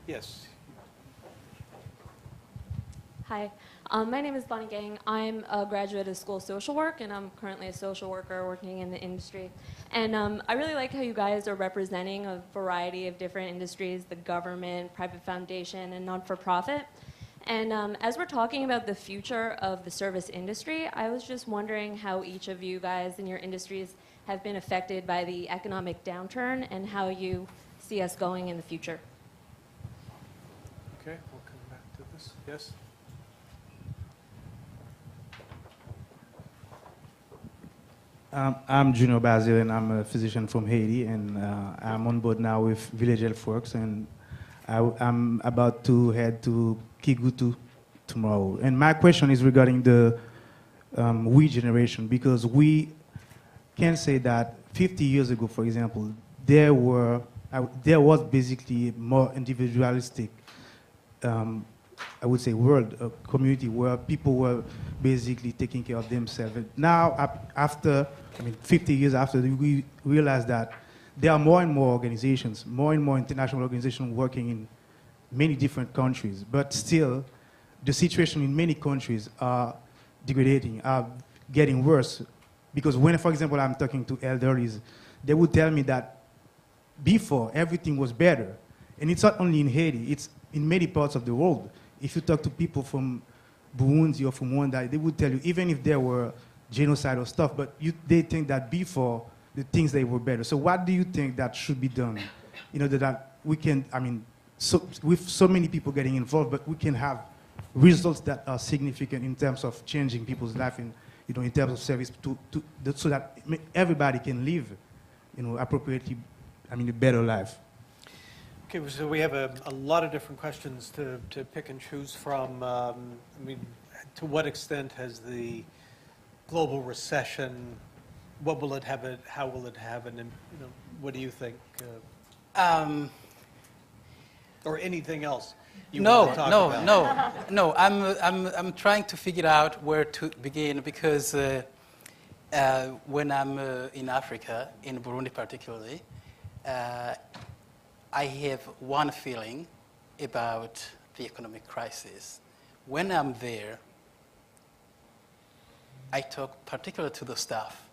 Yes. Hi, my name is Bonnie Gang. I'm a graduate of School of Social Work, and I'm currently a social worker working in the industry. And I really like how you guys are representing a variety of different industries, the government, private foundation, and non-for-profit. And as we're talking about the future of the service industry, I was just wondering how each of you guys in your industries have been affected by the economic downturn and how you see us going in the future. Okay, we'll come back to this. Yes? I'm Junior Basil, and I'm a physician from Haiti, and I'm on board now with Village Health Works, and I'm about to head to Kigutu tomorrow. And my question is regarding the we generation, because we can say that 50 years ago, for example, there was basically more individualistic I would say world, a community where people were basically taking care of themselves. Now, after, 50 years after, we realize that there are more and more organizations, more and more international organizations working in many different countries, but still, the situation in many countries are degrading, are getting worse. Because when, for example, I'm talking to elderlies, they would tell me that before, everything was better. And it's not only in Haiti, it's in many parts of the world. If you talk to people from Burundi or from Rwanda, they would tell you, even if there were genocidal stuff, but they think that before, the things they were better. So what do you think that should be done in order that we can, with so many people getting involved, but we can have results that are significant in terms of changing people's life and, in terms of service so that everybody can live, appropriately, a better life. Okay, so we have a lot of different questions to pick and choose from. To what extent has the global recession, what will it have, how will it have, and what do you think? Or anything else you want to talk about? No. I'm trying to figure out where to begin because when I'm in Africa, in Burundi particularly, I have one feeling about the economic crisis. When I'm there, I talk particularly to the staff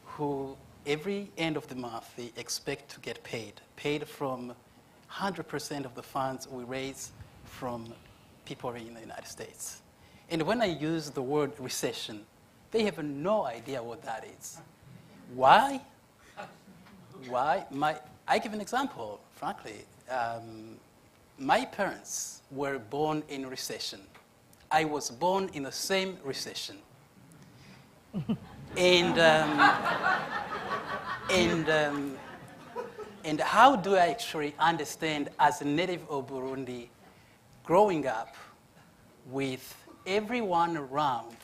who every end of the month they expect to get paid from 100% of the funds we raise from people in the United States. And when I use the word recession, they have no idea what that is. Why? I give an example, frankly. My parents were born in recession. I was born in the same recession. And how do I actually understand as a native of Burundi growing up with everyone around,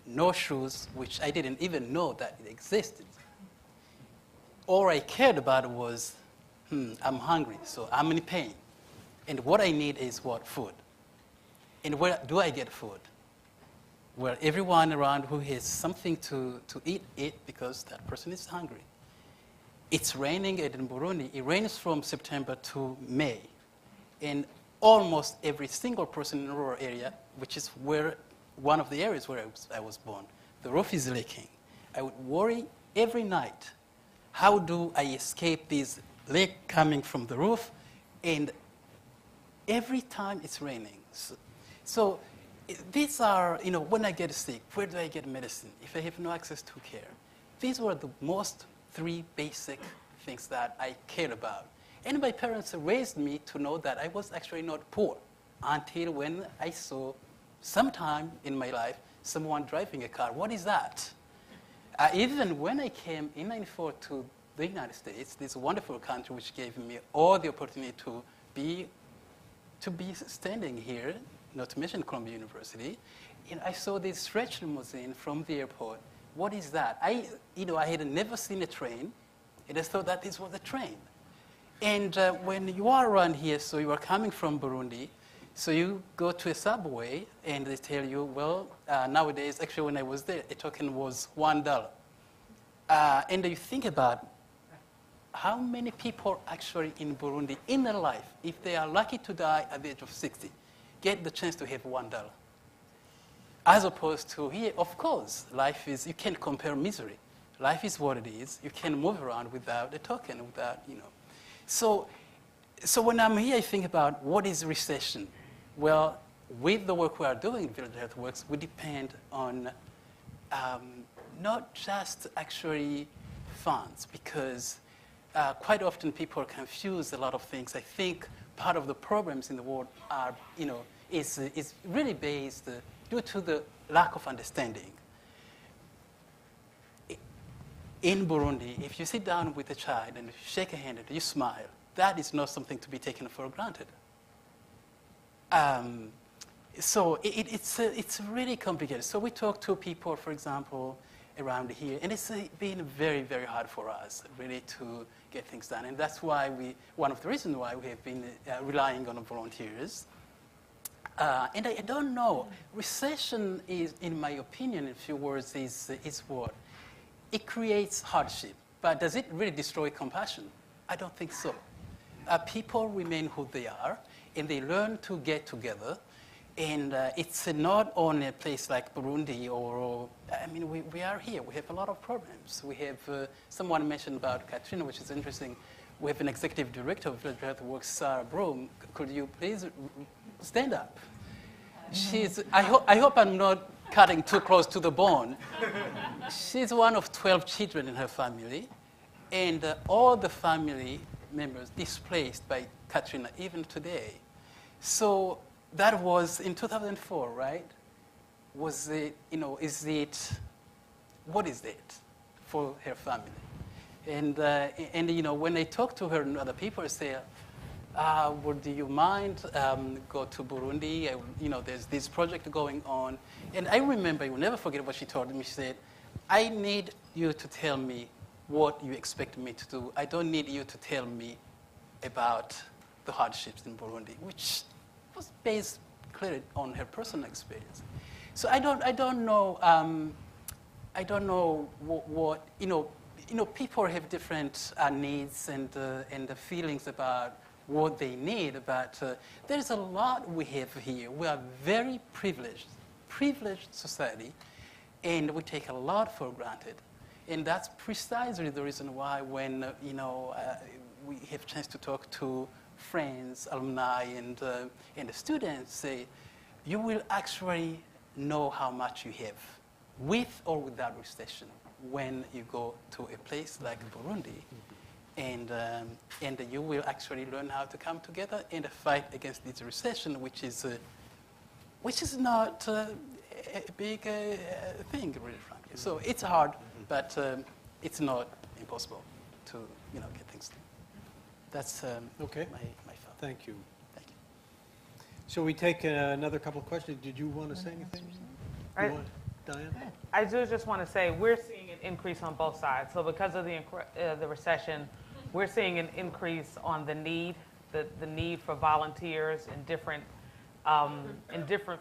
no shoes, which I didn't even know that it existed. All I cared about was, I'm hungry, so I'm in pain. And what I need is what? Food. And where do I get food? Well, everyone around who has something to eat because that person is hungry. It's raining in Burundi. It rains from September to May. And almost every single person in the rural area, which is where one of the areas where I was born, the roof is leaking. I would worry every night, how do I escape this leak coming from the roof? And every time it's raining. So these are, when I get sick, where do I get medicine if I have no access to care? These were the most three basic things that I cared about. And my parents raised me to know that I was actually not poor until when I saw sometime in my life someone driving a car. What is that? Even when I came in '94 to the United States, this wonderful country which gave me all the opportunity to be standing here, not to mention Columbia University, and I saw this stretch limousine from the airport. What is that? I had never seen a train, and I thought that this was a train. And when you are around here, so you are coming from Burundi, so you go to a subway, and they tell you, well, nowadays, actually when I was there, a token was $1. And you think about how many people actually in Burundi, in their life, if they are lucky to die at the age of 60, get the chance to have $1? As opposed to here, of course, life is, you can't compare misery. Life is what it is. You can move around without a token, without, you know. So when I'm here, I think about what is recession. Well, with the work we are doing, Village Health Works, we depend on not just actually funds, because quite often people confuse a lot of things. I think part of the problems in the world are, you know, is really based due to the lack of understanding. In Burundi, if you sit down with a child and you shake a hand and you smile, that is not something to be taken for granted. So it's really complicated. So we talk to people, for example, around here, and it's been very, very hard for us, really, to get things done. And that's why one of the reasons why we have been relying on volunteers. And I don't know, recession is, in my opinion, in a few words, is what? It creates hardship, but does it really destroy compassion? I don't think so. People remain who they are, and they learn to get together. And it's not on a place like Burundi or I mean, we are here. We have a lot of problems. We have, someone mentioned about Katrina, which is interesting. We have an executive director of Village Health Works, Sarah Broom. Could you please stand up? I hope I'm not cutting too close to the bone. She's one of 12 children in her family, and all the family members displaced by Katrina, even today. So that was in 2004, right? Was it, you know, what is it for her family? And you know, when I talk to her and other people, say, would you mind go to Burundi? You know, there's this project going on. And I remember, I will never forget what she told me. She said, I need you to tell me what you expect me to do. I don't need you to tell me about the hardships in Burundi, which was based clearly on her personal experience. So I don't know what you know. People have different needs and the feelings about what they need, but there's a lot we have here. We are very privileged society, and we take a lot for granted. And that's precisely the reason why when we have a chance to talk to friends, alumni, and the students, say, you will actually know how much you have, with or without recession, when you go to a place like Burundi. And you will actually learn how to come together and fight against this recession, which is not a big thing, really, frankly. So it's hard, but it's not impossible to get things done. That's Okay. my thought. Thank you. Thank you. Shall we take another couple of questions? Did you want to say anything? Diane? I do just want to say we're seeing an increase on both sides. So because of the recession, we're seeing an increase on the need for volunteers in different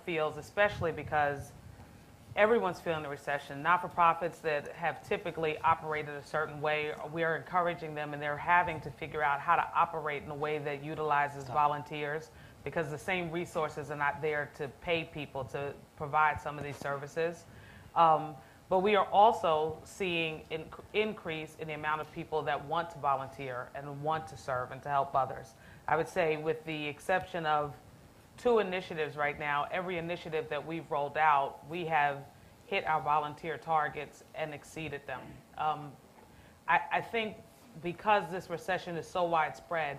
fields, especially because everyone's feeling the recession. Not-for-profits that have typically operated a certain way, we are encouraging them, and they're having to figure out how to operate in a way that utilizes volunteers, because the same resources are not there to pay people to provide some of these services. But we are also seeing an increase in the amount of people that want to volunteer and want to serve and to help others. I would say, with the exception of 2 initiatives right now, every initiative that we've rolled out, we have hit our volunteer targets and exceeded them. I think because this recession is so widespread,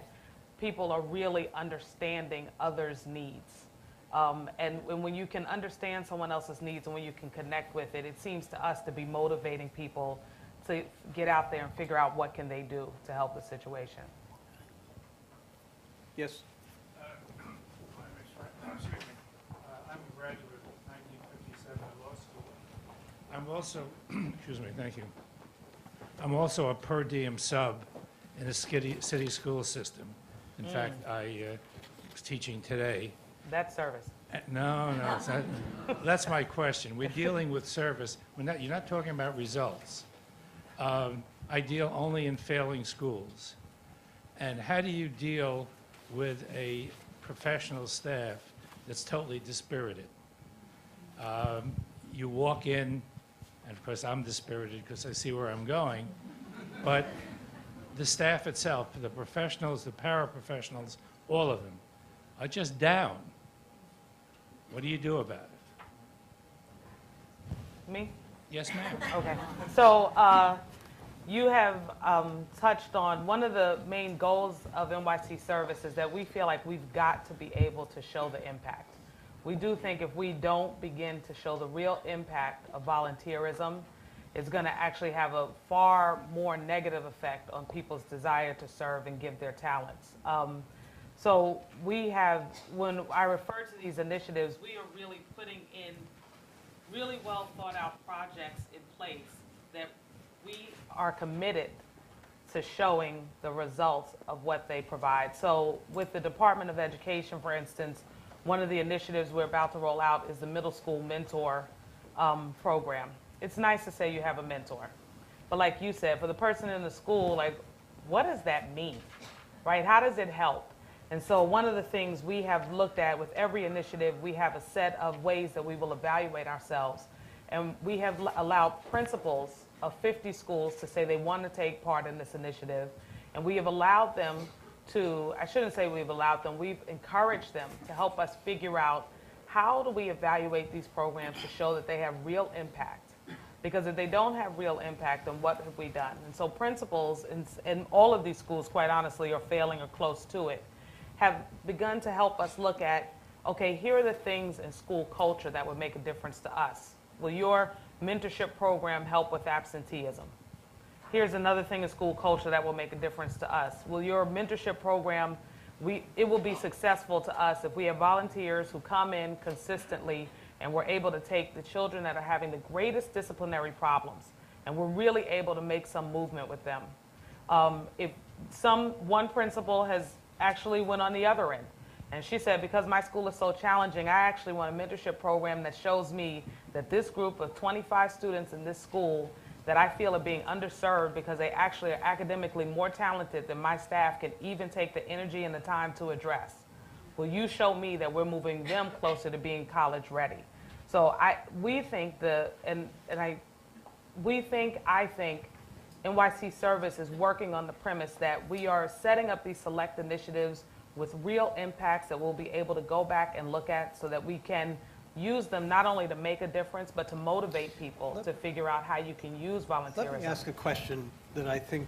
people are really understanding others' needs. And when you can understand someone else's needs and when you can connect with it, it seems to us to be motivating people to get out there and figure out what can they do to help the situation. Yes. Excuse me. I'm a graduate of 1957 law school. I'm also, excuse me, thank you. I'm also a per diem sub in a city school system. In fact, I was teaching today. That's service. No, it's not. That's my question. We're dealing with service. You're not talking about results. I deal only in failing schools. And how do you deal with a professional staff that's totally dispirited? You walk in, and of course I'm dispirited because I see where I'm going, but the staff itself, the professionals, the paraprofessionals, all of them, are just down. What do you do about it? Me? Yes, ma'am. Okay. So you have touched on one of the main goals of NYC Service is that we feel like we've got to be able to show the impact. We do think if we don't begin to show the real impact of volunteerism, it's going to actually have a far more negative effect on people's desire to serve and give their talents. So we have, when I refer to these initiatives, we are really putting in really well thought out projects in place that we are committed to showing the results of what they provide. So with the Department of Education, for instance, one of the initiatives we're about to roll out is the middle school mentor program. It's nice to say you have a mentor, but like you said, for the person in the school, like, what does that mean, right? How does it help? And so one of the things we have looked at with every initiative, we have a set of ways that we will evaluate ourselves. And we have allowed principals of 50 schools to say they want to take part in this initiative. And we have allowed them to, I shouldn't say we've allowed them, we've encouraged them to help us figure out how do we evaluate these programs to show that they have real impact. Because if they don't have real impact, then what have we done? And so principals in all of these schools, quite honestly, are failing or close to it, have begun to help us look at, okay, here are the things in school culture that would make a difference to us. Will your mentorship program help with absenteeism? Here's another thing in school culture that will make a difference to us. Will your mentorship program, it will be successful to us if we have volunteers who come in consistently and we're able to take the children that are having the greatest disciplinary problems and we're really able to make some movement with them. One principal has actually went on the other end. And she said, because my school is so challenging, I actually want a mentorship program that shows me that this group of 25 students in this school that I feel are being underserved because they actually are academically more talented than my staff can even take the energy and the time to address. Will you show me that we're moving them closer to being college ready? So we think I think NYC Service is working on the premise that we are setting up these select initiatives with real impacts that we'll be able to go back and look at so that we can use them not only to make a difference, but to motivate people to figure out how you can use volunteerism. Let me ask a question that I think